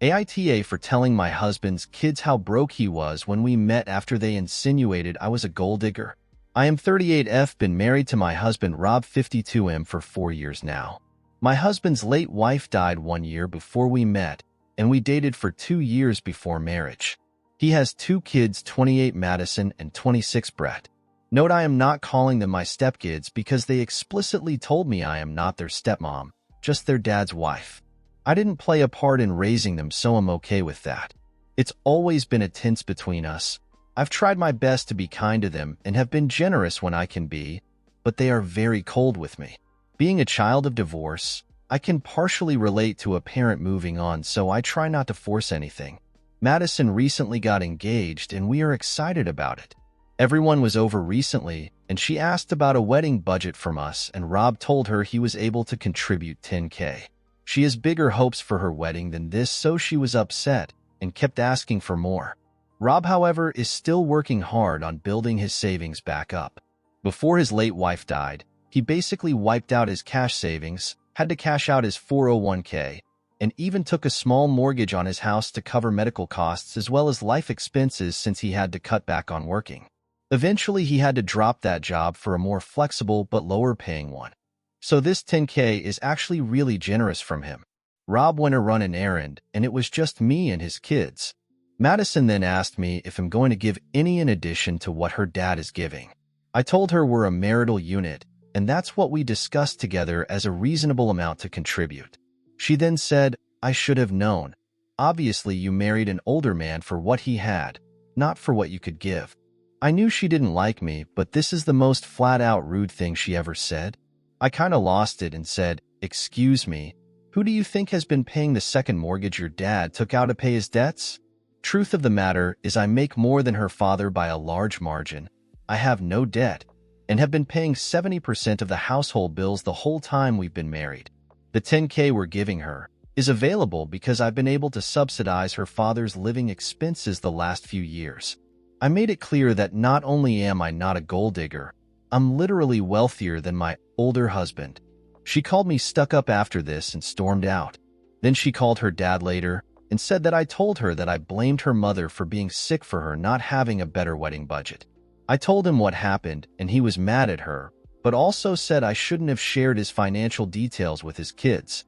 AITA for telling my husband's kids how broke he was when we met after they insinuated I was a gold digger. I am 38F, been married to my husband Rob 52M for 4 years now. My husband's late wife died 1 year before we met, and we dated for 2 years before marriage. He has 2 kids, 28 Madison and 26 Brett. Note, I am not calling them my stepkids because they explicitly told me I am not their stepmom, just their dad's wife. I didn't play a part in raising them, so I'm okay with that. It's always been a tense between us. I've tried my best to be kind to them and have been generous when I can be, but they are very cold with me. Being a child of divorce, I can partially relate to a parent moving on, so I try not to force anything. Madison recently got engaged and we are excited about it. Everyone was over recently and she asked about a wedding budget from us, and Rob told her he was able to contribute $10K. She has bigger hopes for her wedding than this, so she was upset and kept asking for more. Rob, however, is still working hard on building his savings back up. Before his late wife died, he basically wiped out his cash savings, had to cash out his 401K, and even took a small mortgage on his house to cover medical costs as well as life expenses since he had to cut back on working. Eventually, he had to drop that job for a more flexible but lower-paying one. So this $10K is actually really generous from him. Rob went to run an errand, and it was just me and his kids. Madison then asked me if I'm going to give any in addition to what her dad is giving. I told her we're a marital unit, and that's what we discussed together as a reasonable amount to contribute. She then said, "I should have known. Obviously, you married an older man for what he had, not for what you could give." I knew she didn't like me, but this is the most flat-out rude thing she ever said. I kinda lost it and said, "Excuse me, who do you think has been paying the second mortgage your dad took out to pay his debts?" Truth of the matter is I make more than her father by a large margin. I have no debt and have been paying 70% of the household bills the whole time we've been married. The $10K we're giving her is available because I've been able to subsidize her father's living expenses the last few years. I made it clear that not only am I not a gold digger, I'm literally wealthier than my older husband. She called me stuck up after this and stormed out. Then she called her dad later and said that I told her that I blamed her mother for being sick for her not having a better wedding budget. I told him what happened and he was mad at her, but also said I shouldn't have shared his financial details with his kids.